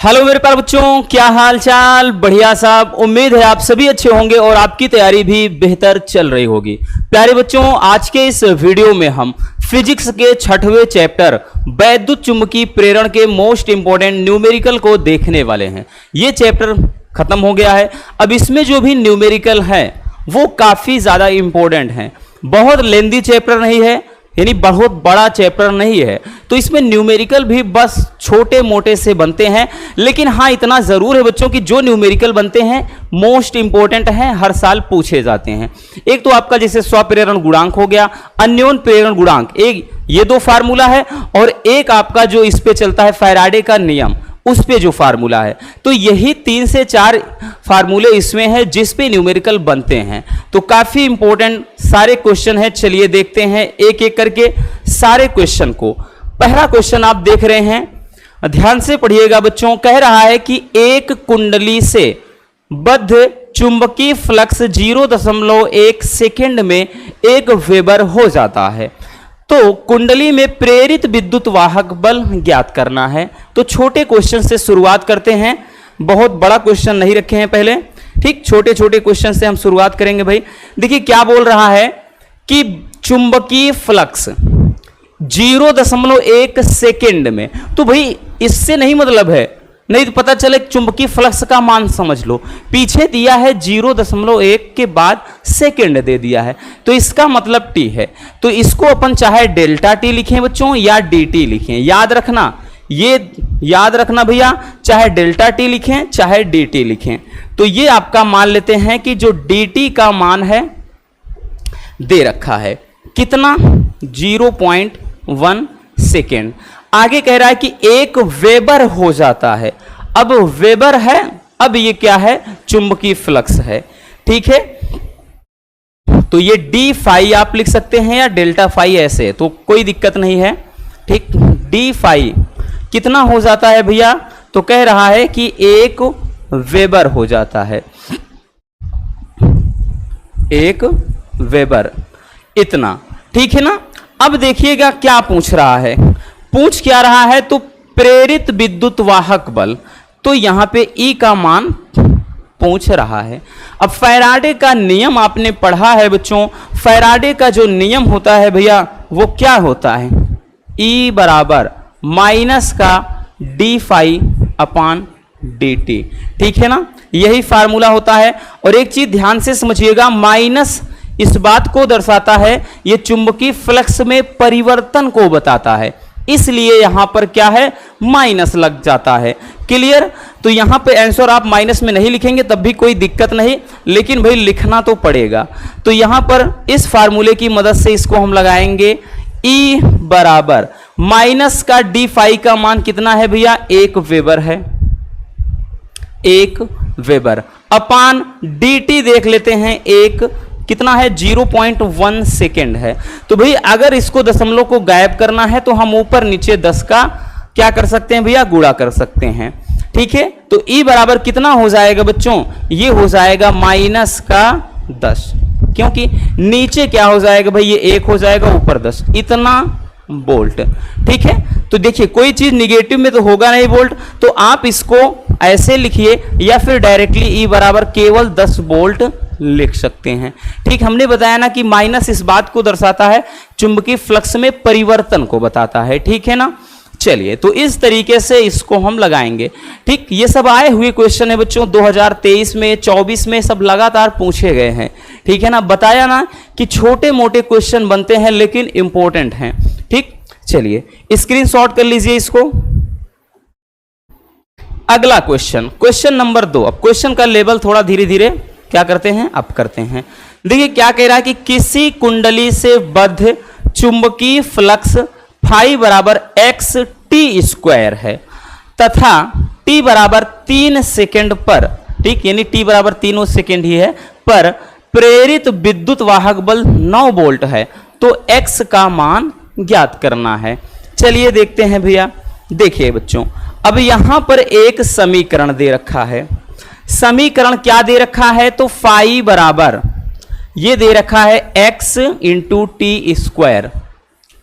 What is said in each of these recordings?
Hello मेरे प्यारे बच्चों, क्या हाल चाल। बढ़िया साहब, उम्मीद है आप सभी अच्छे होंगे और आपकी तैयारी भी बेहतर चल रही होगी। प्यारे बच्चों, आज के इस वीडियो में हम फिजिक्स के 6वें चैप्टर वैद्युत चुंबकीय प्रेरण के मोस्ट इंपोर्टेंट न्यूमेरिकल को देखने वाले हैं। ये चैप्टर खत्म हो गया है। अब इसमें जो भी न्यूमेरिकल है वो काफी ज्यादा इंपॉर्टेंट है। बहुत लेंदी चैप्टर नहीं है, यानी बहुत बड़ा चैप्टर नहीं है, तो इसमें न्यूमेरिकल भी बस छोटे मोटे से बनते हैं। लेकिन हाँ, इतना जरूर है बच्चों कि जो न्यूमेरिकल बनते हैं मोस्ट इंपॉर्टेंट हैं, हर साल पूछे जाते हैं। एक तो आपका जैसे स्वप्रेरण गुणांक हो गया, अन्योन प्रेरण गुणांक, एक ये दो फार्मूला है, और एक आपका जो इस पे चलता है फैराडे का नियम, उस पे जो फार्मूला है। तो यही 3 से 4 फार्मूले इसमें हैं जिस पे न्यूमेरिकल बनते हैं। तो काफी इंपॉर्टेंट सारे क्वेश्चन हैं। चलिए देखते हैं एक एक करके सारे क्वेश्चन को। पहला क्वेश्चन आप देख रहे हैं, ध्यान से पढ़िएगा बच्चों। कह रहा है कि एक कुंडली से बद्ध चुंबकीय फ्लक्स 0.1 सेकेंड में 1 वेबर हो जाता है, तो कुंडली में प्रेरित विद्युत वाहक बल ज्ञात करना है। तो छोटे क्वेश्चन से शुरुआत करते हैं, बहुत बड़ा क्वेश्चन नहीं रखे हैं पहले, ठीक। छोटे छोटे क्वेश्चन से हम शुरुआत करेंगे भाई। देखिए क्या बोल रहा है कि चुंबकीय फ्लक्स 0.1 सेकेंड में, तो भाई इससे नहीं मतलब है, नहीं तो पता चले चुंबकीय फ्लक्स का मान समझ लो। पीछे दिया है 0.1 के बाद सेकेंड दे दिया है, तो इसका मतलब टी है। तो इसको अपन चाहे डेल्टा टी लिखें बच्चों या डी टी लिखें, याद रखना, ये याद रखना भैया, चाहे डेल्टा टी लिखें चाहे डी टी लिखें। तो ये आपका मान लेते हैं कि जो डी टी का मान है दे रखा है कितना, 0.1 सेकेंड। आगे कह रहा है कि 1 वेबर हो जाता है। अब वेबर है, अब ये क्या है, चुंबकीय फ्लक्स है, ठीक है। तो ये डी फाई आप लिख सकते हैं या डेल्टा फाई, ऐसे तो कोई दिक्कत नहीं है, ठीक। डी फाई कितना हो जाता है भैया, तो कह रहा है कि 1 वेबर हो जाता है, 1 वेबर, इतना, ठीक है ना। अब देखिएगा क्या पूछ रहा है, पूछ क्या रहा है, तो प्रेरित विद्युत वाहक बल, तो यहां पे E का मान पूछ रहा है। अब फैराडे का नियम आपने पढ़ा है बच्चों, फैराडे का जो नियम होता है भैया वो क्या होता है, E बराबर माइनस का D phi upon d T, ठीक है ना, यही फार्मूला होता है। और एक चीज ध्यान से समझिएगा, माइनस इस बात को दर्शाता है, ये चुंबकीय फ्लक्स में परिवर्तन को बताता है, इसलिए यहां पर क्या है, माइनस लग जाता है। क्लियर। तो यहां पे आंसर आप माइनस में नहीं लिखेंगे तब भी कोई दिक्कत नहीं, लेकिन भाई लिखना तो पड़ेगा। तो यहां पर इस फार्मूले की मदद से इसको हम लगाएंगे, E बराबर माइनस का डी फाई का मान कितना है भैया, 1 वेबर है, 1 वेबर अपान डी टी देख लेते हैं, एक कितना है, 0.1 सेकेंड है। तो भाई अगर इसको दशमलव को गायब करना है तो हम ऊपर नीचे 10 का क्या कर सकते हैं भैया, गुणा कर सकते हैं, ठीक है। तो E बराबर कितना हो जाएगा बच्चों, ये हो जाएगा माइनस का 10, क्योंकि नीचे क्या हो जाएगा भाई, ये 1 हो जाएगा, ऊपर 10, इतना वोल्ट, ठीक है। तो देखिए कोई चीज निगेटिव में तो होगा नहीं वोल्ट, तो आप इसको ऐसे लिखिए या फिर डायरेक्टली E बराबर केवल 10 वोल्ट लिख सकते हैं, ठीक। हमने बताया ना कि माइनस इस बात को दर्शाता है, चुंबकीय फ्लक्स में परिवर्तन को बताता है, ठीक है ना। चलिए, तो इस तरीके से इसको हम लगाएंगे, ठीक। ये सब आए हुए क्वेश्चन है बच्चों, 2023 में 24 में सब लगातार पूछे गए हैं, ठीक है ना। बताया ना कि छोटे मोटे क्वेश्चन बनते हैं लेकिन इंपॉर्टेंट हैं, ठीक। चलिए स्क्रीनशॉट कर लीजिए इसको। अगला क्वेश्चन, क्वेश्चन नंबर 2। अब क्वेश्चन का लेवल थोड़ा धीरे धीरे क्या करते हैं, अप करते हैं। देखिए क्या कह रहा है कि किसी कुंडली से बद्ध चुंबकीय फ्लक्स फाई बराबर एक्स टी स्क्वायर है तथा टी बराबर 3 सेकेंड पर, ठीक, यानी टी बराबर 3 सेकेंड ही है, पर प्रेरित विद्युत वाहक बल 9 वोल्ट है, तो एक्स का मान ज्ञात करना है। चलिए देखते हैं भैया। देखिए बच्चों, अब यहां पर एक समीकरण दे रखा है, समीकरण क्या दे रखा है, तो फाई बराबर ये दे रखा है एक्स इंटू टी स्क्वायर,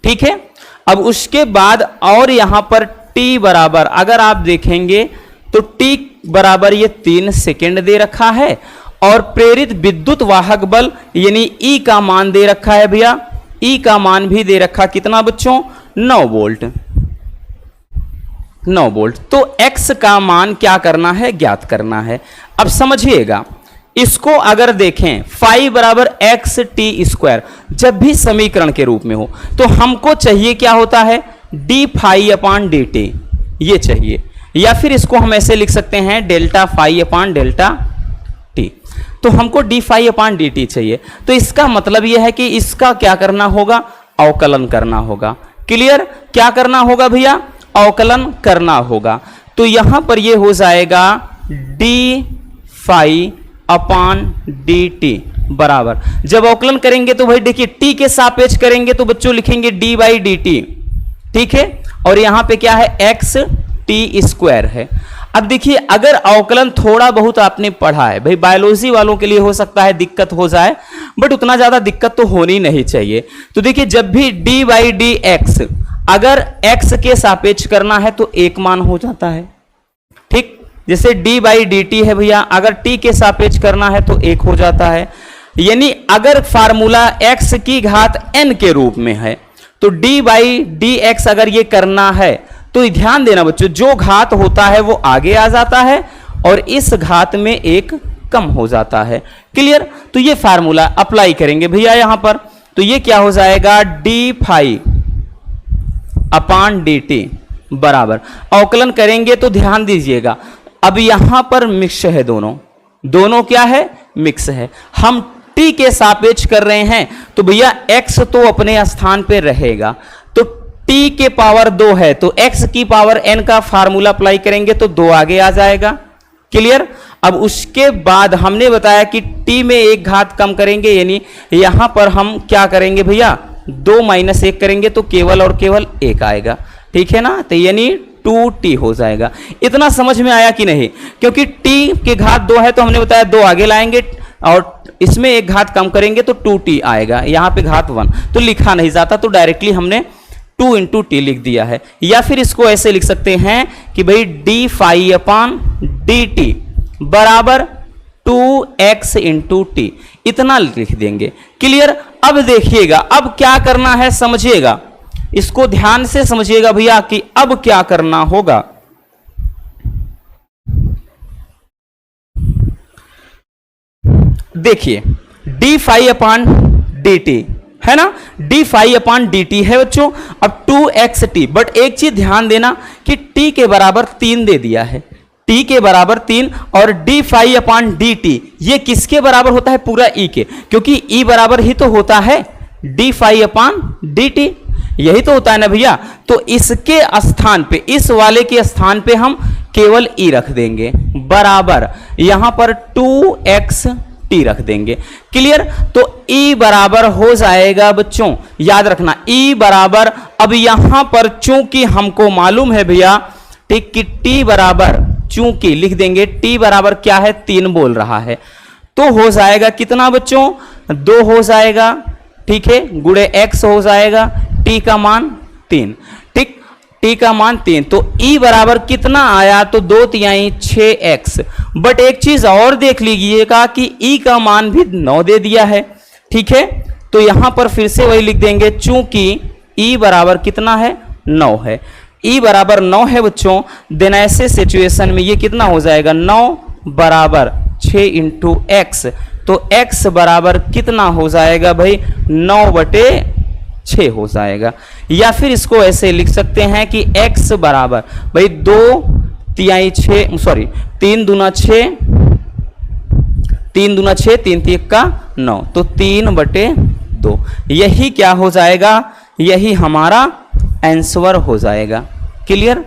ठीक है। अब उसके बाद और यहां पर टी बराबर, अगर आप देखेंगे तो t बराबर ये 3 सेकेंड दे रखा है और प्रेरित विद्युत वाहक बल यानी E का मान दे रखा है भैया, E का मान भी दे रखा कितना बच्चों 9 वोल्ट, 9 वोल्ट। तो x का मान क्या करना है, ज्ञात करना है। अब समझिएगा इसको अगर देखें फाई बराबर एक्स टी स्क्वायर जब भी समीकरण के रूप में हो तो हमको चाहिए क्या होता है D phi upon d T, ये चाहिए, या फिर इसको हम ऐसे लिख सकते हैं delta phi upon delta t. तो हमको d phi upon d t चाहिए, तो इसका मतलब यह है कि इसका क्या करना होगा, अवकलन करना होगा। क्लियर, क्या करना होगा भैया, अवकलन करना होगा। तो यहां पर यह हो जाएगा D phi upon d T बराबर, जब अवकलन करेंगे तो भाई देखिए टी के सापेक्ष करेंगे तो बच्चों लिखेंगे डी बाई डी टी, ठीक है, और यहां पे क्या है एक्स टी स्क्वायर है। अब देखिए अगर अवकलन थोड़ा बहुत आपने पढ़ा है, भाई बायोलॉजी वालों के लिए हो सकता है दिक्कत हो जाए, बट उतना ज्यादा दिक्कत तो होनी नहीं चाहिए। तो देखिए जब भी डी बाई डी एक्स अगर एक्स के सापेक्ष करना है तो एक मान हो जाता है, ठीक, जैसे d बाई डी टी है भैया, अगर t के सापेक्ष करना है तो एक हो जाता है। यानी अगर फार्मूला x की घात n के रूप में है तो d बाई डी एक्स अगर ये करना है तो ध्यान देना बच्चों, जो घात होता है वो आगे आ जाता है और इस घात में एक कम हो जाता है। क्लियर, तो ये फार्मूला अप्लाई करेंगे भैया यहां पर, तो ये क्या हो जाएगा D phi upon d T बराबर, अवकलन करेंगे तो ध्यान दीजिएगा अब यहां पर मिक्स है, दोनों क्या है, मिक्स है। हम t के सापेक्ष कर रहे हैं तो भैया x तो अपने स्थान पे रहेगा, तो t के पावर 2 है तो x की पावर n का फार्मूला अप्लाई करेंगे तो 2 आगे आ जाएगा। क्लियर, अब उसके बाद हमने बताया कि t में एक घात कम करेंगे, यानी यहां पर हम क्या करेंगे भैया 2 माइनस 1 करेंगे तो केवल और केवल 1 आएगा, ठीक है ना, तो यानी 2t हो जाएगा। इतना समझ में आया कि नहीं, क्योंकि t के घात 2 है तो हमने बताया 2 आगे लाएंगे और इसमें एक घात कम करेंगे तो 2t आएगा, यहां पे घात 1 तो लिखा नहीं जाता, तो डायरेक्टली हमने 2 इंटू टी लिख दिया है। या फिर इसको ऐसे लिख सकते हैं कि भाई D phi upon d T बराबर 2x इंटू टी, इतना लिख देंगे। क्लियर, अब देखिएगा अब क्या करना है, समझिएगा इसको ध्यान से समझिएगा भैया कि अब क्या करना होगा। देखिए D phi upon d T है ना, D phi upon d T है बच्चों, अब 2xt, बट एक चीज ध्यान देना कि t के बराबर 3 दे दिया है, t के बराबर 3 और D phi upon d T ये किसके बराबर होता है, पूरा e के, क्योंकि e बराबर ही तो होता है D phi upon d T, यही तो होता है ना भैया। तो इसके स्थान पे, इस वाले के स्थान पे हम केवल e रख देंगे बराबर यहां पर 2xt रख देंगे। क्लियर, तो e बराबर हो जाएगा बच्चों, याद रखना e बराबर, अब यहां पर चूंकि हमको मालूम है भैया ठीक कि t बराबर, चूंकि लिख देंगे t बराबर क्या है 3 बोल रहा है, तो हो जाएगा कितना बच्चों 2 हो जाएगा, ठीक है, गुणे x हो जाएगा, t का मान 3, ठीक, t का मान 3, तो e बराबर कितना आया तो 2 तिहाई 6x। बट एक चीज और देख लीजिएगा कि e का मान भी 9 दे दिया है, ठीक है, तो यहां पर फिर से वही लिख देंगे, चूंकि e बराबर कितना है 9 है, e बराबर 9 है बच्चों, देन ऐसे सिचुएशन में ये कितना हो जाएगा 9 बराबर 6 इंटू एक्स, तो x बराबर कितना हो जाएगा भाई 9/6 हो जाएगा। या फिर इसको ऐसे लिख सकते हैं कि x बराबर भाई 2 तिहाई 6, सॉरी 3 दूना 6, 3 दूना 6, 3 3 का 9, तो 3/2, यही क्या हो जाएगा, यही हमारा आंसर हो जाएगा। क्लियर,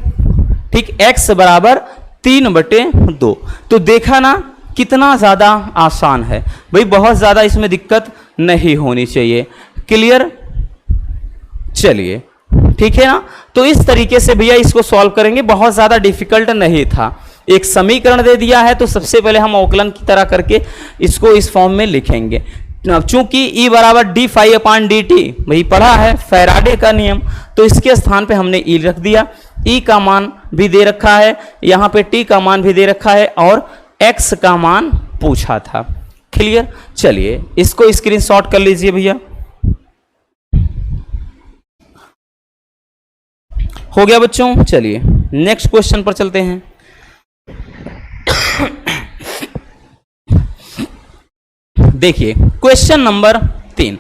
ठीक, x बराबर 3/2। तो देखा ना कितना ज्यादा आसान है भाई, बहुत ज्यादा इसमें दिक्कत नहीं होनी चाहिए। क्लियर, चलिए ठीक है ना, तो इस तरीके से भैया इसको सॉल्व करेंगे, बहुत ज्यादा डिफिकल्ट नहीं था। एक समीकरण दे दिया है तो सबसे पहले हम अवकलन की तरह करके इसको इस फॉर्म में लिखेंगे। चूंकि E बराबर D phi upon d T वही पढ़ा है फैराडे का नियम, तो इसके स्थान पे हमने E रख दिया। E का मान भी दे रखा है, यहाँ पे T का मान भी दे रखा है और X का मान पूछा था। क्लियर? चलिए इसको स्क्रीनशॉट कर लीजिए भैया। हो गया बच्चों? चलिए नेक्स्ट क्वेश्चन पर चलते हैं। देखिए क्वेश्चन नंबर 3।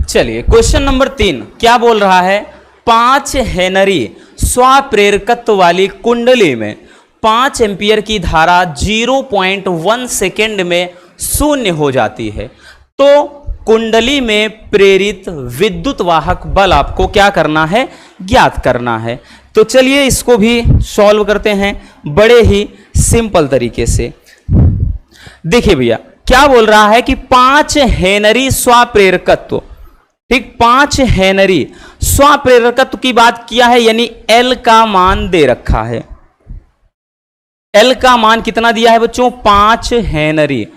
चलिए क्वेश्चन नंबर 3 क्या बोल रहा है? 5 हेनरी स्वप्रेरकत्व वाली कुंडली में 5 एम्पियर की धारा 0.1 सेकेंड में शून्य हो जाती है, तो कुंडली में प्रेरित विद्युत वाहक बल आपको क्या करना है? ज्ञात करना है। तो चलिए इसको भी सॉल्व करते हैं बड़े ही सिंपल तरीके से। देखिए भैया क्या बोल रहा है कि 5 हेनरी स्वप्रेरकत्व, ठीक, 5 हेनरी स्वप्रेरकत्व की बात किया है, यानी L का मान दे रखा है। L का मान कितना दिया है बच्चों? 5 हेनरी।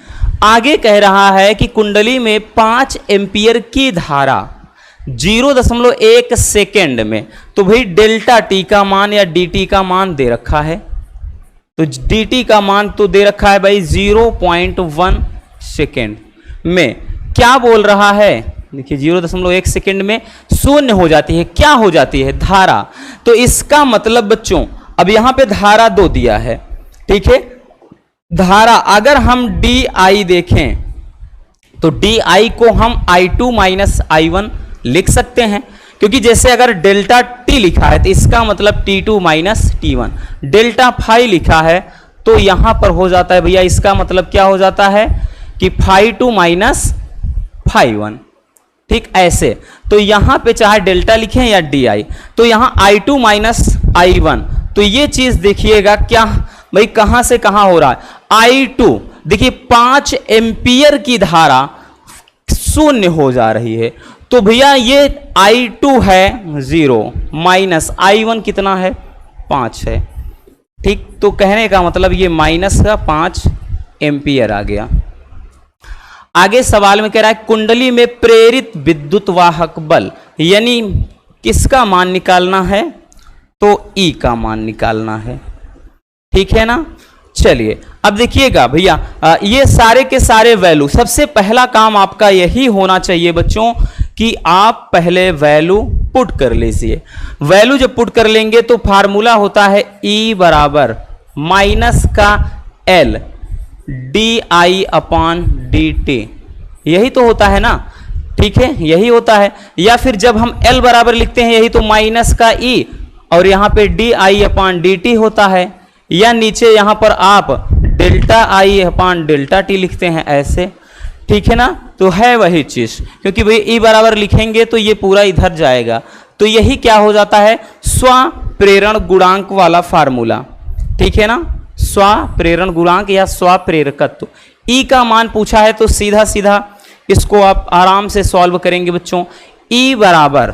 आगे कह रहा है कि कुंडली में 5 एम्पियर की धारा 0.1 सेकेंड में, तो भाई डेल्टा टी का मान या dt का मान दे रखा है। तो dt का मान तो दे रखा है भाई 0.1 सेकेंड में। क्या बोल रहा है? देखिए 0.1 सेकेंड में शून्य हो जाती है। क्या हो जाती है? धारा। तो इसका मतलब बच्चों अब यहां पे धारा 2 दिया है, ठीक है। धारा अगर हम di देखें तो di को हम i2 माइनस i1 लिख सकते हैं, क्योंकि जैसे अगर डेल्टा t लिखा है तो इसका मतलब t2 minus t1, delta phi लिखा है तो यहां पर हो जाता है भैया, इसका मतलब क्या हो जाता है कि phi2 माइनस phi1, ठीक, ऐसे। तो यहां पे चाहे डेल्टा लिखें या di, तो यहां i2 माइनस i1, तो ये चीज देखिएगा क्या भाई कहां से कहां हो रहा है? i2 देखिए 5 एम्पियर की धारा शून्य हो जा रही है, तो भैया ये i2 है 0 माइनस i1 कितना है? 5 है, ठीक। तो कहने का मतलब ये माइनस का 5 एम्पियर आ गया। आगे सवाल में कह रहा है कुंडली में प्रेरित विद्युत वाहक बल, यानी किसका मान निकालना है? तो E का मान निकालना है, ठीक है ना। चलिए अब देखिएगा भैया ये सारे के सारे वैल्यू, सबसे पहला काम आपका यही होना चाहिए बच्चों कि आप पहले वैल्यू पुट कर लीजिए। वैल्यू जब पुट कर लेंगे तो फार्मूला होता है E बराबर माइनस का L di अपॉन dt, यही तो होता है ना, ठीक है, यही होता है। या फिर जब हम L बराबर लिखते हैं यही तो माइनस का E और यहां पे di अपॉन dt होता है, या नीचे यहां पर आप delta i upon delta t लिखते हैं ऐसे, ठीक है ना। तो है वही चीज, क्योंकि भाई E बराबर लिखेंगे तो ये पूरा इधर जाएगा, तो यही क्या हो जाता है? स्वप्रेरण गुणांक वाला फार्मूला, ठीक है ना, स्वप्रेरण गुणांक या स्वप्रेरकत्व। E का मान पूछा है तो सीधा सीधा इसको आप आराम से सॉल्व करेंगे बच्चों। E बराबर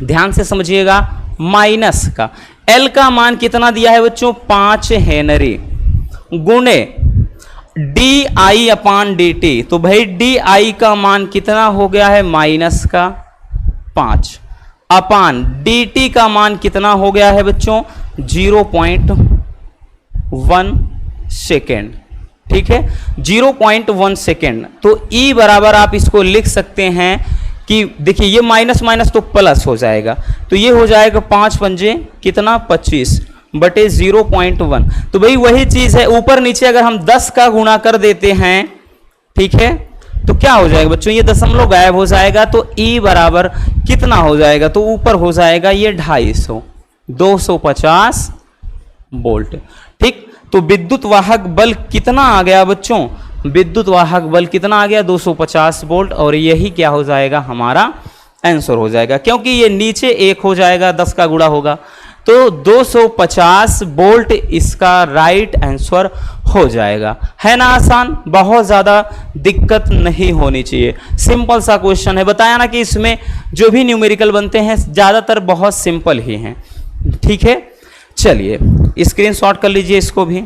ध्यान से समझिएगा माइनस का L का मान कितना दिया है बच्चों? 5 हेनरी गुणे di अपॉन dt, तो भाई di का मान कितना हो गया है? माइनस का 5 अपान dt का मान कितना हो गया है बच्चों? 0.1 सेकेंड, ठीक है, 0.1 सेकेंड। तो E बराबर आप इसको लिख सकते हैं कि देखिए ये माइनस माइनस तो प्लस हो जाएगा, तो ये हो जाएगा 5 पंजे कितना? 25 बटे 0.1। तो भाई वही चीज है, ऊपर नीचे अगर हम 10 का गुणा कर देते हैं, ठीक है, तो क्या हो जाएगा बच्चों? ये दशमलव गायब हो जाएगा, तो E बराबर कितना हो जाएगा? तो ऊपर हो जाएगा ये 250, 250 वोल्ट, ठीक। तो विद्युत वाहक बल कितना आ गया बच्चों? विद्युत वाहक बल कितना आ गया? 250 वोल्ट, और यही क्या हो जाएगा? हमारा आंसर हो जाएगा, क्योंकि ये नीचे 1 हो जाएगा, 10 का गुणा होगा, तो 250 वोल्ट इसका राइट आंसर हो जाएगा। है ना आसान? बहुत ज्यादा दिक्कत नहीं होनी चाहिए, सिंपल सा क्वेश्चन है। बताया ना कि इसमें जो भी न्यूमेरिकल बनते हैं ज्यादातर बहुत सिंपल ही हैं, ठीक है। चलिए स्क्रीनशॉट कर लीजिए इसको भी।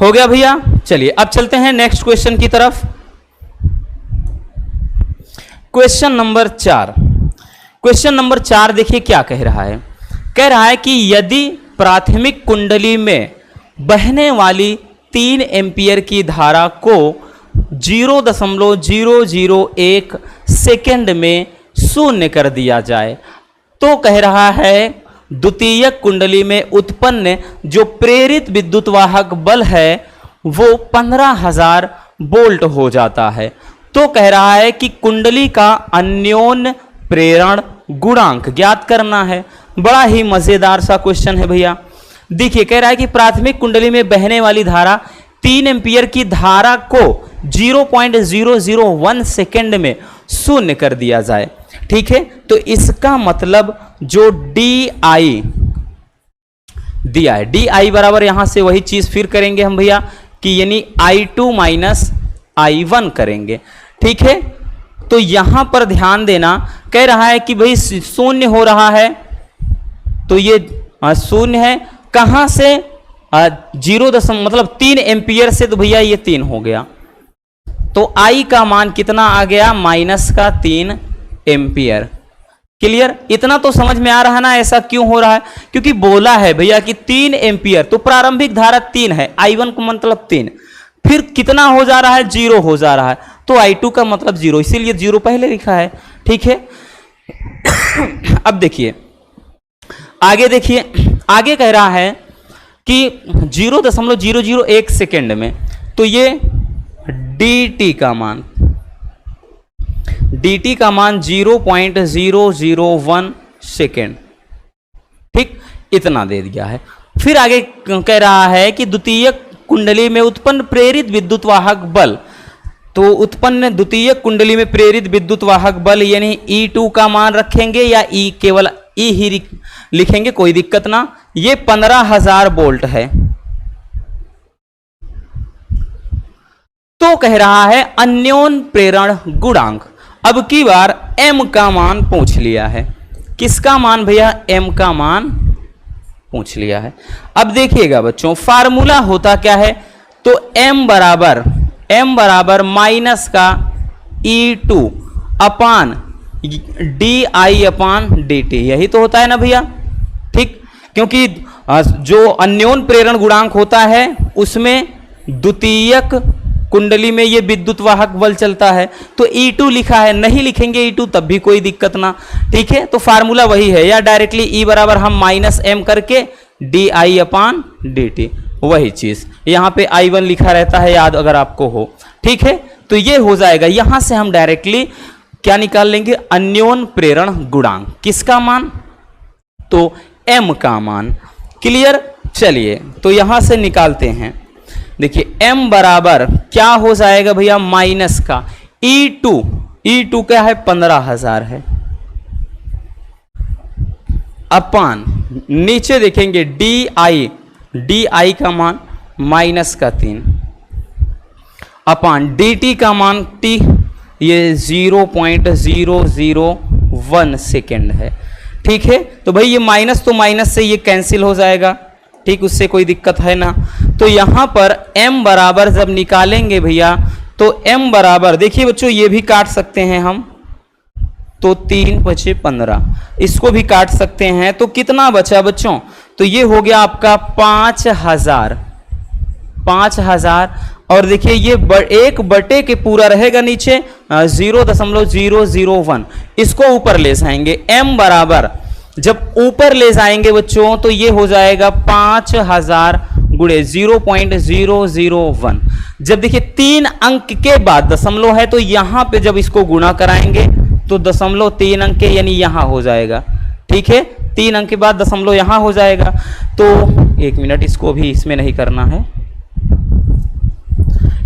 हो गया भैया। चलिए अब चलते हैं नेक्स्ट क्वेश्चन की तरफ। Question number 4। क्वेश्चन नंबर 4 देखिए क्या कह रहा है। कह रहा है कि यदि प्राथमिक कुंडली में बहने वाली 3 एम्पियर की धारा को 0.001 सेकेंड में शून्य कर दिया जाए तो कह रहा है द्वितीयक कुंडली में उत्पन्न जो प्रेरित विद्युत वाहक बल है वो 15,000 वोल्ट हो जाता है। तो कह रहा है कि कुंडली का अन्योन्य प्रेरण गुणांक ज्ञात करना है। बड़ा ही मजेदार सा क्वेश्चन है भैया। देखिए कह रहा है कि प्राथमिक कुंडली में बहने वाली धारा 3 एम्पियर की धारा को 0.001 सेकेंड में शून्य कर दिया जाए। ठीक है, तो इसका मतलब जो डी आई दिया है, डी आई बराबर यहां से वही चीज फिर करेंगे हम भैया कि यानी I2 माइनस I1 करेंगे। ठीक है, तो यहां पर ध्यान देना, कह रहा है कि भाई शून्य हो रहा है तो ये शून्य है कहां से, 0 मतलब 3 एम्पियर से, तो भैया ये 3 हो गया। तो I का मान कितना आ गया, -3 एम्पियर। क्लियर, इतना तो समझ में आ रहा है ना ऐसा क्यों हो रहा है, क्योंकि बोला है भैया कि 3 एम्पियर, तो प्रारंभिक धारा 3 है, I1 का मतलब 3, फिर कितना हो जा रहा है, 0 हो जा रहा है, तो I2 का मतलब 0, इसीलिए 0 पहले लिखा है। ठीक है, अब देखिए आगे, देखिए आगे कह रहा है कि 0.001 सेकेंड में, तो ये dt का मान 0.001 सेकेंड, ठीक, इतना दे दिया है। फिर आगे कह रहा है कि द्वितीय कुंडली में उत्पन्न प्रेरित विद्युत वाहक बल, तो उत्पन्न द्वितीय कुंडली में प्रेरित विद्युत वाहक बल यानी E2 का मान रखेंगे या E केवल E ही लिखेंगे, कोई दिक्कत ना, ये 15,000 वोल्ट है। तो कह रहा है अन्योन्य प्रेरण गुणांक, अब की बार M का मान पूछ लिया है। किसका मान भैया, M का मान पूछ लिया है। अब देखिएगा बच्चों, फार्मूला होता क्या है, तो M बराबर माइनस का E2 अपान DI अपान DT, यही तो होता है ना भैया। ठीक, क्योंकि जो अन्योन्य प्रेरण गुणांक होता है उसमें द्वितीयक कुंडली में ये विद्युत वाहक बल चलता है, तो E2 लिखा है, नहीं लिखेंगे E2 तब भी कोई दिक्कत ना। ठीक है, तो फार्मूला वही है, या डायरेक्टली E बराबर हम -M करके DI अपान DT, वही चीज यहां पे I1 लिखा रहता है, याद अगर आपको हो। ठीक है, तो ये हो जाएगा, यहां से हम डायरेक्टली क्या निकाल लेंगे, अन्योन्य प्रेरण गुणांक, किसका मान, तो M का मान। क्लियर, चलिए तो यहां से निकालते हैं। देखिए M बराबर क्या हो जाएगा भैया, माइनस का E2 क्या है, 15,000 है, अपान नीचे देखेंगे DI का मान -3 अपान DT का मान T, ये 0.001 सेकेंड है। ठीक है, तो भाई ये माइनस तो माइनस से ये कैंसिल हो जाएगा, ठीक, उससे कोई दिक्कत है ना। तो यहां पर M बराबर जब निकालेंगे भैया, तो M बराबर देखिए बच्चों, ये भी काट सकते हैं हम, तो 3 × 15, इसको भी काट सकते हैं, तो कितना बचा बच्चों, तो ये हो गया आपका 5,000, और देखिए ये एक बटे के पूरा रहेगा नीचे 0.001, इसको ऊपर ले जाएंगे। M बराबर जब ऊपर ले जाएंगे बच्चों तो ये हो जाएगा 5,000 गुणे 0.001। जब देखिए 3 अंक के बाद दशमलव है, तो यहां पे जब इसको गुणा कराएंगे तो 0.3 अंक के यानी यहां हो जाएगा। ठीक है, 3 अंक के बाद दशमलव यहां हो जाएगा। तो 1 मिनट, इसको भी इसमें नहीं करना है।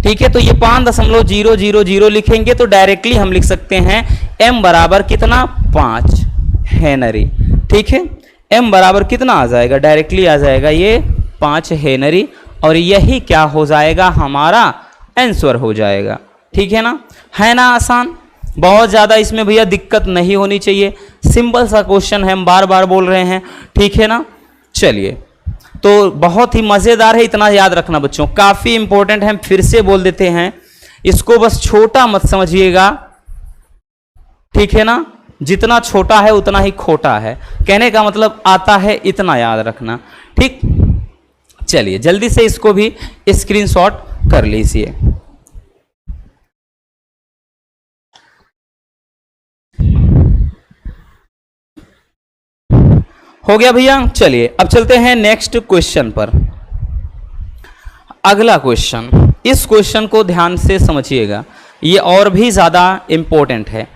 ठीक है, तो ये 5.000 लिखेंगे, तो डायरेक्टली हम लिख सकते हैं M बराबर कितना, 5 हेनरी। ठीक है, M बराबर कितना आ जाएगा, डायरेक्टली आ जाएगा ये 5 हेनरी, और यही क्या हो जाएगा, हमारा आंसर हो जाएगा। ठीक है ना, है ना आसान, बहुत ज़्यादा इसमें भैया दिक्कत नहीं होनी चाहिए, सिंपल सा क्वेश्चन है, हम बार बार बोल रहे हैं। ठीक है ना, चलिए तो बहुत ही मजेदार है, इतना याद रखना बच्चों, काफी इंपॉर्टेंट है। फिर से बोल देते हैं, इसको बस छोटा मत समझिएगा, ठीक है ना। जितना छोटा है उतना ही खोटा है, कहने का मतलब आता है, इतना याद रखना, ठीक। चलिए जल्दी से इसको भी स्क्रीनशॉट कर लीजिए। हो गया भैया। चलिए अब चलते हैं नेक्स्ट क्वेश्चन पर। अगला क्वेश्चन, इस क्वेश्चन को ध्यान से समझिएगा, ये और भी ज्यादा इंपॉर्टेंट है।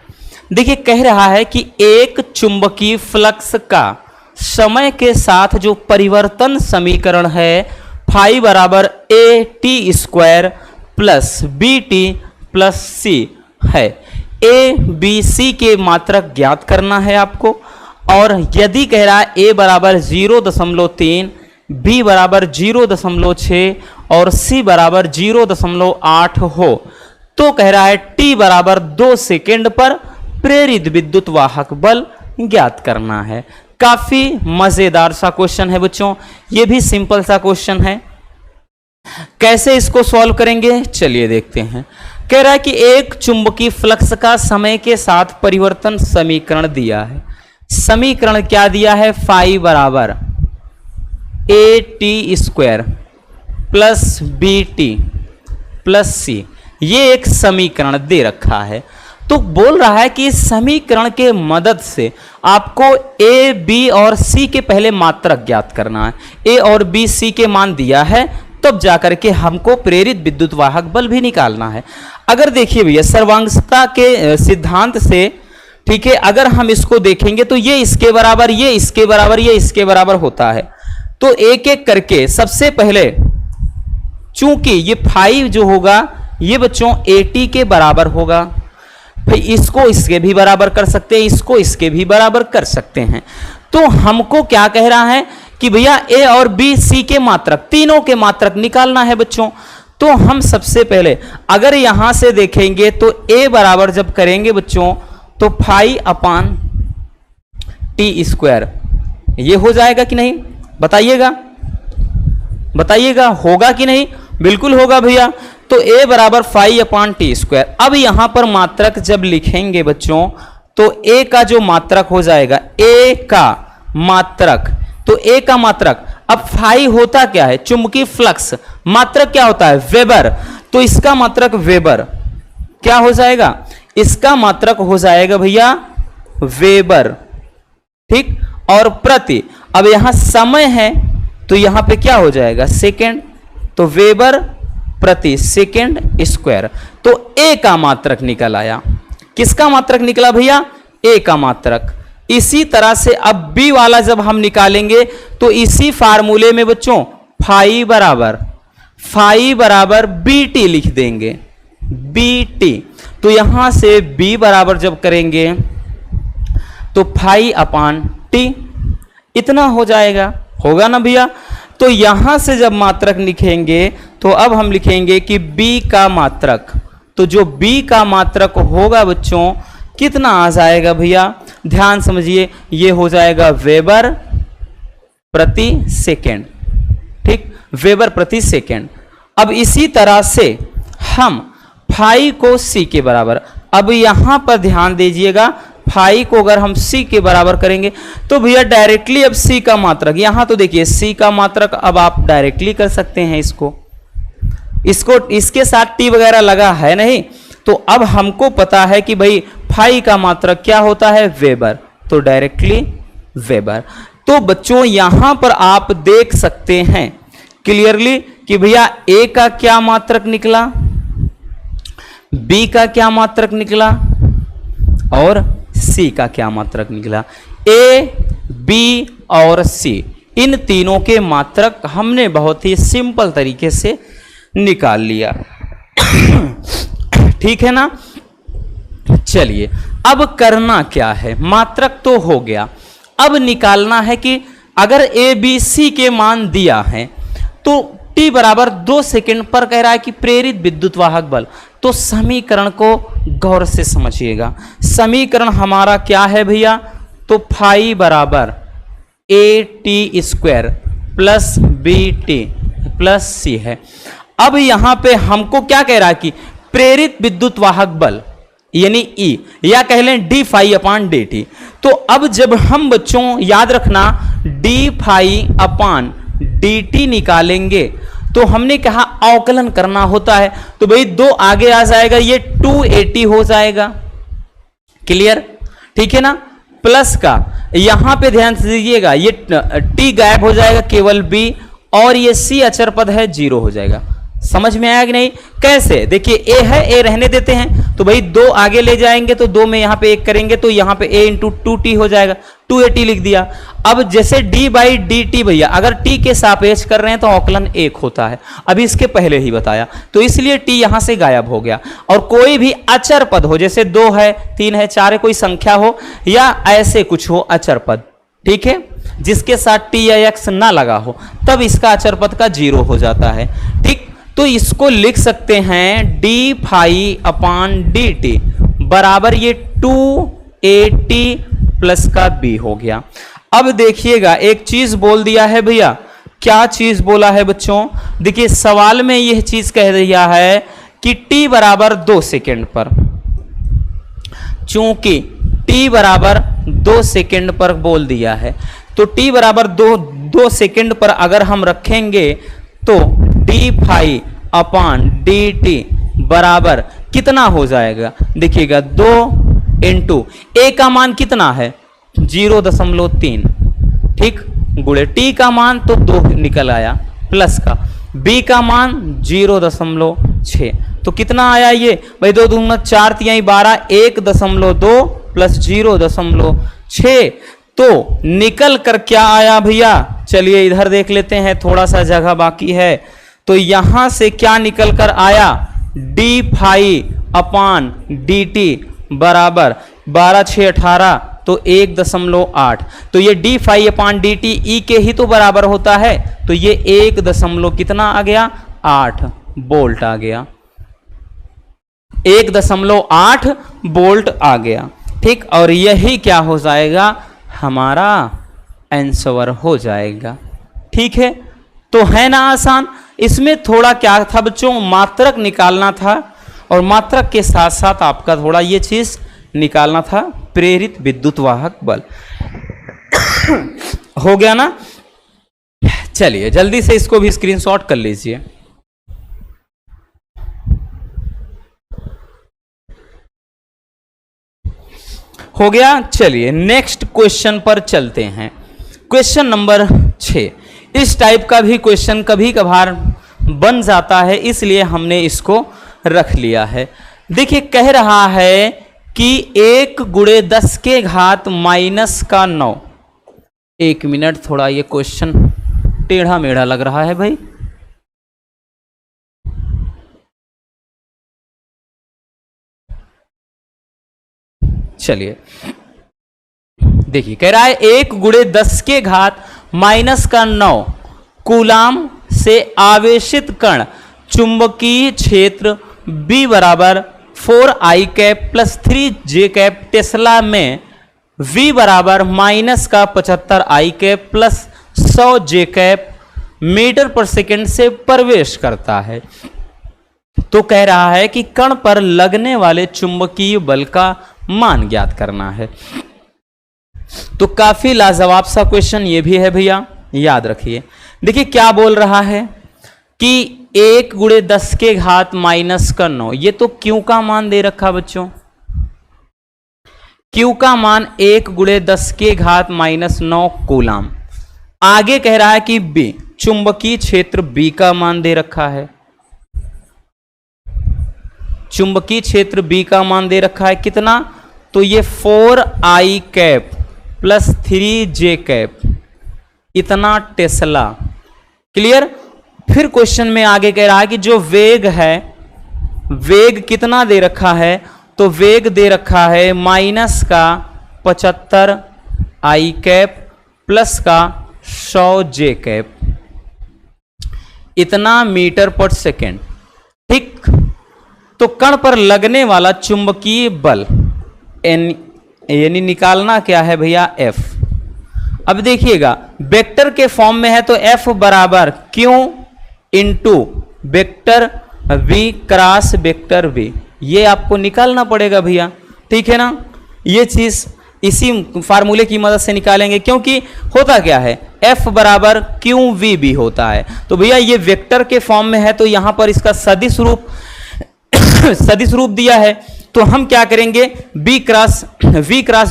देखिए कह रहा है कि एक चुंबकीय फ्लक्स का समय के साथ जो परिवर्तन समीकरण है फाई बराबर A T square plus B T plus C है। ए बी सी के मात्रक ज्ञात करना है आपको, और यदि कह रहा है ए बराबर 0.3, बी बराबर 0.6 और सी बराबर 0.8 हो, तो कह रहा है टी बराबर 2 सेकेंड पर प्रेरित विद्युत वाहक बल ज्ञात करना है। काफी मजेदार सा क्वेश्चन है बच्चों, ये भी सिंपल सा क्वेश्चन है। कैसे इसको सॉल्व करेंगे चलिए देखते हैं। कह रहा है कि एक चुंबकीय फ्लक्स का समय के साथ परिवर्तन समीकरण दिया है। समीकरण क्या दिया है, फाई बराबर A T square plus B T plus C, ये एक समीकरण दे रखा है। तो बोल रहा है कि इस समीकरण के मदद से आपको ए बी और सी के पहले मात्रक ज्ञात करना है। ए और बी सी के मान दिया है, तब जाकर के हमको प्रेरित विद्युत वाहक बल भी निकालना है। अगर देखिए भैया सर्वांगता के सिद्धांत से, ठीक है, अगर हम इसको देखेंगे तो ये इसके बराबर, ये इसके बराबर, ये इसके बराबर होता है। तो एक एक करके सबसे पहले, चूंकि ये फाई जो होगा ये बच्चों एटी के बराबर होगा, भाई इसको इसके भी बराबर कर सकते हैं, इसको इसके भी बराबर कर सकते हैं। तो हमको क्या कह रहा है कि भैया ए और बी सी के मात्रक, तीनों के मात्रक निकालना है बच्चों। तो हम सबसे पहले अगर यहां से देखेंगे तो ए बराबर जब करेंगे बच्चों तो फाई अपान टी स्क्वायर, ये हो जाएगा कि नहीं, बताइएगा, बताइएगा होगा कि नहीं। बिल्कुल होगा भैया। तो ए बराबर फाई अपान टी स्क्वायर। अब यहां पर मात्रक जब लिखेंगे बच्चों तो ए का जो मात्रक हो जाएगा, ए का मात्रक, तो ए का मात्रक, अब फाई होता क्या है, चुंबकीय फ्लक्स, मात्रक क्या होता है, वेबर, तो इसका मात्रक वेबर क्या हो जाएगा, इसका मात्रक हो जाएगा भैया वेबर, ठीक। और प्रति, अब यहां समय है तो यहां पे क्या हो जाएगा सेकेंड, तो वेबर प्रति सेकेंड स्क्वायर। तो ए का मात्रक निकल आया। किसका मात्रक निकला भैया, ए का मात्रक। इसी तरह से अब बी वाला जब हम निकालेंगे तो इसी फार्मूले में बच्चों फाई बराबर बी टी लिख देंगे, बी टी। तो यहां से बी बराबर जब करेंगे तो फाई अपान टी, इतना हो जाएगा, होगा ना भैया। तो यहां से जब मात्रक लिखेंगे तो अब हम लिखेंगे कि b का मात्रक, तो जो b का मात्रक होगा बच्चों कितना आ जाएगा भैया, ध्यान समझिए, ये हो जाएगा वेबर प्रति सेकेंड, ठीक, वेबर प्रति सेकेंड। अब इसी तरह से हम फाई को c के बराबर, अब यहां पर ध्यान दीजिएगा, फाई को अगर हम c के बराबर करेंगे तो भैया डायरेक्टली अब c का मात्रक, यहां तो देखिए c का मात्रक अब आप डायरेक्टली कर सकते हैं, इसको इसके साथ t वगैरह लगा है नहीं, तो अब हमको पता है कि भाई फाई का मात्रक क्या होता है, वेबर, तो डायरेक्टली वेबर। तो बच्चों यहां पर आप देख सकते हैं क्लियरली कि भैया a का क्या मात्रक निकला, b का क्या मात्रक निकला और c का क्या मात्रक निकला। a, b और c, इन तीनों के मात्रक हमने बहुत ही सिंपल तरीके से निकाल लिया, ठीक है ना। चलिए अब करना क्या है, मात्रक तो हो गया, अब निकालना है कि अगर ए बी सी के मान दिया है तो t बराबर 2 सेकेंड पर कह रहा है कि प्रेरित विद्युत वाहक बल। तो समीकरण को गौर से समझिएगा, समीकरण हमारा क्या है भैया, तो फाई बराबर A T square plus B T plus C है। अब यहां पे हमको क्या कह रहा है कि प्रेरित विद्युत वाहक बल यानी ई या कह लें D phi upon d T. तो अब जब हम बच्चों याद रखना D phi upon d T निकालेंगे तो हमने कहा अवकलन करना होता है, तो भाई 2 आगे आ जाएगा, ये 280 हो जाएगा। क्लियर, ठीक है ना। प्लस का यहां पे ध्यान से दीजिएगा, ये टी गायब हो जाएगा, केवल बी, और ये सी अचर पद है 0 हो जाएगा। समझ में आया कि नहीं? कैसे? देखिए ए है, ए रहने देते हैं, तो भाई 2 आगे ले जाएंगे तो 2 में यहां पे 1 करेंगे तो यहां पे a इंटू 2t हो जाएगा, 280 लिख दिया। अब जैसे d बाई डी टी भैया अगर t के सापेक्ष कर रहे हैं तो अवकलन 1 होता है, अभी इसके पहले ही बताया, तो इसलिए t यहां से गायब हो गया। और कोई भी अचर पद हो, जैसे 2 है, 3 है, 4 है, कोई संख्या हो या ऐसे कुछ हो अचर पद, ठीक है, जिसके साथ t या x ना लगा हो, तब इसका अचर पद का 0 हो जाता है। ठीक, तो इसको लिख सकते हैं D phi upon d T बराबर ये 280 प्लस का b हो गया। अब देखिएगा एक चीज बोल दिया है भैया, क्या चीज बोला है बच्चों? देखिए सवाल में यह चीज कह दिया है कि t बराबर 2 सेकेंड पर, चूंकि t बराबर 2 सेकेंड पर बोल दिया है, तो t बराबर 2 सेकेंड पर अगर हम रखेंगे तो D phi upon d T बराबर कितना हो जाएगा? देखिएगा 2 इंटू ए का मान कितना है 0.3, ठीक, गुणे टी का मान तो 2 निकल आया, प्लस का बी का मान 0.6, तो कितना आया ये भाई? 2 दूना 4 तिहाई 12, 1.2 प्लस 0.6, तो निकल कर क्या आया भैया? चलिए इधर देख लेते हैं, थोड़ा सा जगह बाकी है, तो यहां से क्या निकल कर आया? D phi upon d T बराबर 12 6 18, तो 1.8, तो ये D phi upon d T E के ही तो बराबर होता है, तो ये 1 कितना आ गया? 8 वोल्ट आ गया, 1.8 वोल्ट आ गया। ठीक, और यही क्या हो जाएगा? हमारा आंसर हो जाएगा। ठीक है, तो है ना आसान? इसमें थोड़ा क्या था बच्चों, मात्रक निकालना था, और मात्रक के साथ साथ आपका थोड़ा ये चीज निकालना था, प्रेरित विद्युत वाहक बल। हो गया ना? चलिए जल्दी से इसको भी स्क्रीनशॉट कर लीजिए। हो गया। चलिए नेक्स्ट क्वेश्चन पर चलते हैं। Question number 6। इस टाइप का भी क्वेश्चन कभी कभार बन जाता है, इसलिए हमने इसको रख लिया है। देखिए कह रहा है कि 1 × 10 के घात -9। 1 मिनट, थोड़ा ये क्वेश्चन टेढ़ा मेढ़ा लग रहा है भाई। चलिए देखिए, कह रहा है 1 × 10 के घात -9 कूलाम से आवेशित कण चुंबकीय क्षेत्र B बराबर 4I cap + 3J cap tesla में V बराबर -75I cap + 100J cap metre पर सेकंड से प्रवेश करता है। तो कह रहा है कि कण पर लगने वाले चुंबकीय बल का मान ज्ञात करना है। तो काफी लाजवाब सा क्वेश्चन ये भी है भैया, याद रखिए। देखिए क्या बोल रहा है कि 1 × 10 के घात -9, ये तो Q का मान दे रखा बच्चों। Q का मान 1 × 10 के घात -9 कूलाम। आगे कह रहा है कि B चुंबकीय क्षेत्र B का मान दे रखा है। चुंबकीय क्षेत्र B का मान दे रखा है कितना? तो ये 4I कैप + 3J कैप, इतना टेस्ला। क्लियर? फिर क्वेश्चन में आगे कह रहा है कि जो वेग है, वेग कितना दे रखा है? तो वेग दे रखा है -75I कैप + 100J कैप, इतना मीटर पर सेकेंड। ठीक, तो कण पर लगने वाला चुंबकीय बल यानी निकालना क्या है भैया? F। अब देखिएगा वेक्टर के फॉर्म में है तो F बराबर Q into vector V cross vector V, ये आपको निकालना पड़ेगा भैया, ठीक है ना। ये चीज इसी फार्मूले की मदद से निकालेंगे, क्योंकि होता क्या है F बराबर QV भी होता है। तो भैया ये वेक्टर के फॉर्म में है तो यहां पर इसका सदिश रूप सदिश रूप दिया है, तो हम क्या करेंगे V क्रॉस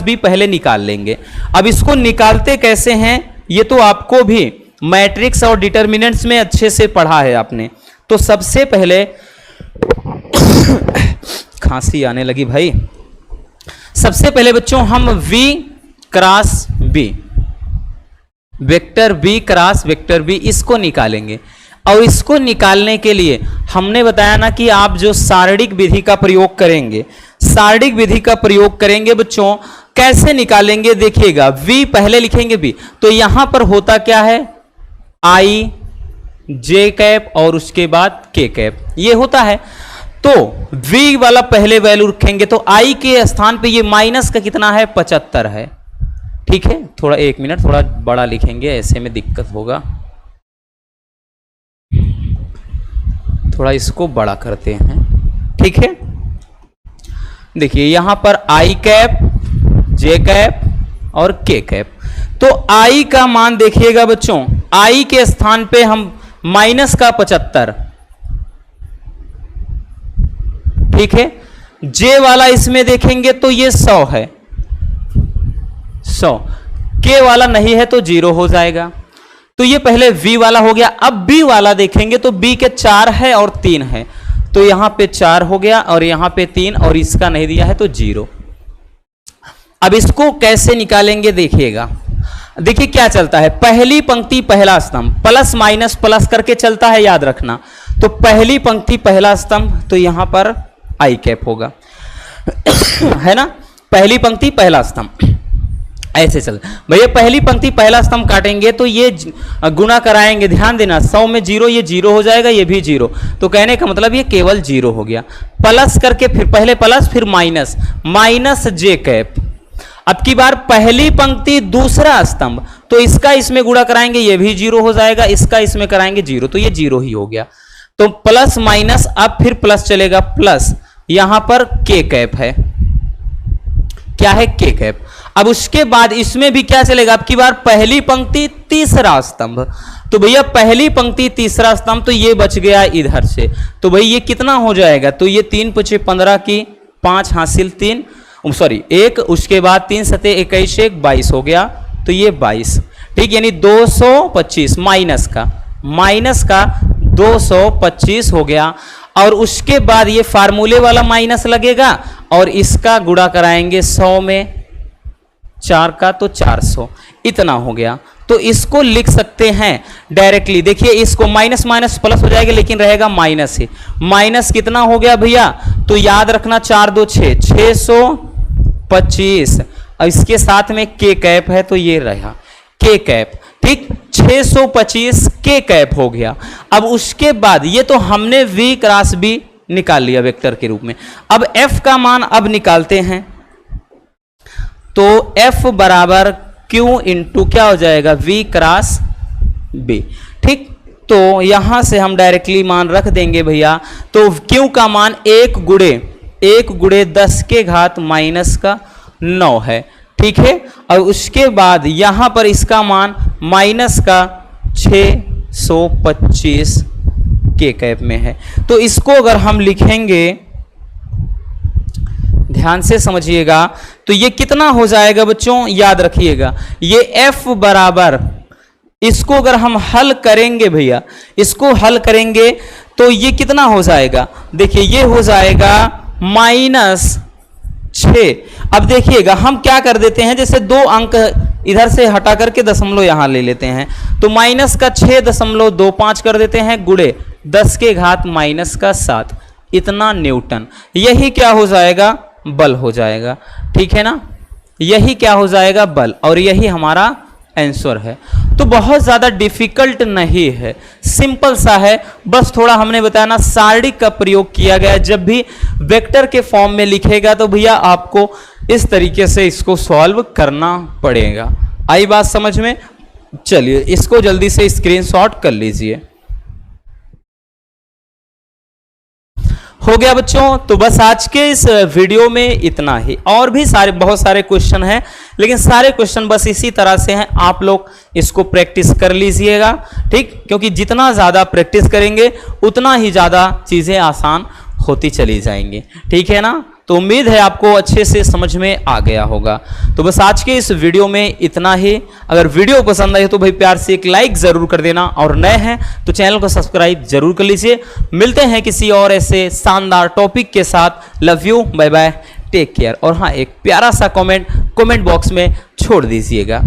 B पहले निकाल लेंगे। अब इसको निकालते कैसे हैं ये तो आपको भी मैट्रिक्स और डिटर्मिनेंट्स में अच्छे से पढ़ा है आपने। तो सबसे पहले खांसी आने लगी भाई। सबसे पहले बच्चों हम V cross B, vector V cross vector B इसको निकालेंगे। और इसको निकालने के लिए हमने बताया ना कि आप जो सारणिक विधि का प्रयोग करेंगे, सारणिक विधि का प्रयोग करेंगे बच्चों, कैसे निकालेंगे देखिएगा। V पहले लिखेंगे B, तो यहां पर होता क्या है I J कैप और उसके बाद K कैप, ये होता है। तो V वाला पहले वैल्यू रखेंगे तो I के स्थान पे ये माइनस का कितना है 75 है, ठीक है। थोड़ा 1 मिनट थोड़ा बड़ा लिखेंगे, ऐसे में दिक्कत होगा, थोड़ा इसको बड़ा करते हैं, ठीक है। देखिए यहां पर I कैप J कैप और K कैप, तो I का मान देखिएगा बच्चों, I के स्थान पे हम माइनस का 75, ठीक है। J वाला इसमें देखेंगे तो ये 100 है, 100, K वाला नहीं है तो 0 हो जाएगा। तो ये पहले V वाला हो गया। अब B वाला देखेंगे तो B के 4 है और 3 है, तो यहां पे 4 हो गया और यहां पे 3 और इसका नहीं दिया है तो 0। अब इसको कैसे निकालेंगे देखिएगा। देखिए क्या चलता है, पहली पंक्ति पहला स्तंभ, प्लस माइनस प्लस करके चलता है, याद रखना। तो पहली पंक्ति पहला स्तंभ, तो यहां पर I कैप होगा है ना, पहली पंक्ति पहला स्तंभ ऐसे चल भैया। पहली पंक्ति पहला स्तंभ काटेंगे तो ये गुना कराएंगे, ध्यान देना 100 में 0, ये 0 हो जाएगा, ये भी 0, तो कहने का मतलब ये केवल 0 हो गया। प्लस करके फिर पहले प्लस फिर माइनस, माइनस J कैप। अब की बार पहली पंक्ति दूसरा स्तंभ, तो इसका इसमें गुणा कराएंगे, ये भी 0 हो जाएगा, इसका इसमें कराएंगे 0, तो ये 0 ही हो गया। तो प्लस माइनस, अब फिर प्लस चलेगा, प्लस यहां पर K कैप है, क्या है K कैप। अब उसके बाद इसमें भी क्या चलेगा, अब की बार पहली पंक्ति तीसरा स्तंभ, तो भैया पहली पंक्ति तीसरा स्तंभ, तो ये बच गया इधर से, तो भाई ये कितना हो जाएगा, तो ये 3 × 5 = 15 की 5 हासिल 3 सॉरी 1, उसके बाद 3 × 7 = 21, 1 22 हो गया, तो ये 22, ठीक, यानी 225 माइनस का 225 हो गया। और उसके बाद ये फार्मूले वाला माइनस लगेगा और इसका गुणा कराएंगे 100 में 4 का, तो 400, इतना हो गया। तो इसको लिख सकते हैं डायरेक्टली, देखिए इसको माइनस माइनस प्लस हो जाएगा, लेकिन रहेगा माइनस ही। माइनस कितना हो गया भैया, तो याद रखना 4 2 6, 625, और इसके साथ में K कैप है, तो ये रहा K कैप, ठीक, 625 K कैप हो गया। अब उसके बाद ये तो हमने V क्रॉस B निकाल लिया वेक्टर के रूप में। अब F का मान अब निकालते हैं, तो F बराबर Q इंटू क्या हो जाएगा V क्रॉस B, ठीक। तो यहां से हम डायरेक्टली मान रख देंगे भैया, तो Q का मान 1 × 10⁻⁻⁹ है, ठीक है। और उसके बाद यहां पर इसका मान माइनस का 625 K कैप में है। तो इसको अगर हम लिखेंगे, ध्यान से समझिएगा, तो ये कितना हो जाएगा बच्चों, याद रखिएगा, ये F बराबर, इसको अगर हम हल करेंगे भैया, इसको हल करेंगे तो ये कितना हो जाएगा, देखिए ये हो जाएगा -6। अब देखिएगा हम क्या कर देते हैं, जैसे 2 अंक इधर से हटा करके दशमलव यहां ले लेते हैं, तो माइनस का 6.25 कर देते हैं, गुणे 10⁻⁻7, इतना न्यूटन। यही क्या हो जाएगा, बल हो जाएगा, ठीक है ना, यही क्या हो जाएगा, बल, और यही हमारा आंसर है। तो बहुत ज़्यादा डिफिकल्ट नहीं है, सिंपल सा है, बस थोड़ा हमने बताया ना सारणिक का प्रयोग किया गया। जब भी वेक्टर के फॉर्म में लिखेगा तो भैया आपको इस तरीके से इसको सॉल्व करना पड़ेगा। आई बात समझ में? चलिए इसको जल्दी से स्क्रीनशॉट कर लीजिए। हो गया बच्चों, तो बस आज के इस वीडियो में इतना ही। और भी बहुत सारे क्वेश्चन हैं, लेकिन सारे क्वेश्चन बस इसी तरह से हैं, आप लोग इसको प्रैक्टिस कर लीजिएगा, ठीक? क्योंकि जितना ज़्यादा प्रैक्टिस करेंगे उतना ही ज़्यादा चीज़ें आसान होती चली जाएंगी, ठीक है ना? तो उम्मीद है आपको अच्छे से समझ में आ गया होगा। तो बस आज के इस वीडियो में इतना ही। अगर वीडियो पसंद आई तो भाई प्यार से एक लाइक ज़रूर कर देना, और नए हैं तो चैनल को सब्सक्राइब जरूर कर लीजिए। मिलते हैं किसी और ऐसे शानदार टॉपिक के साथ। Love you, bye bye, take care. और हाँ, एक प्यारा सा कमेंट बॉक्स में छोड़ दीजिएगा।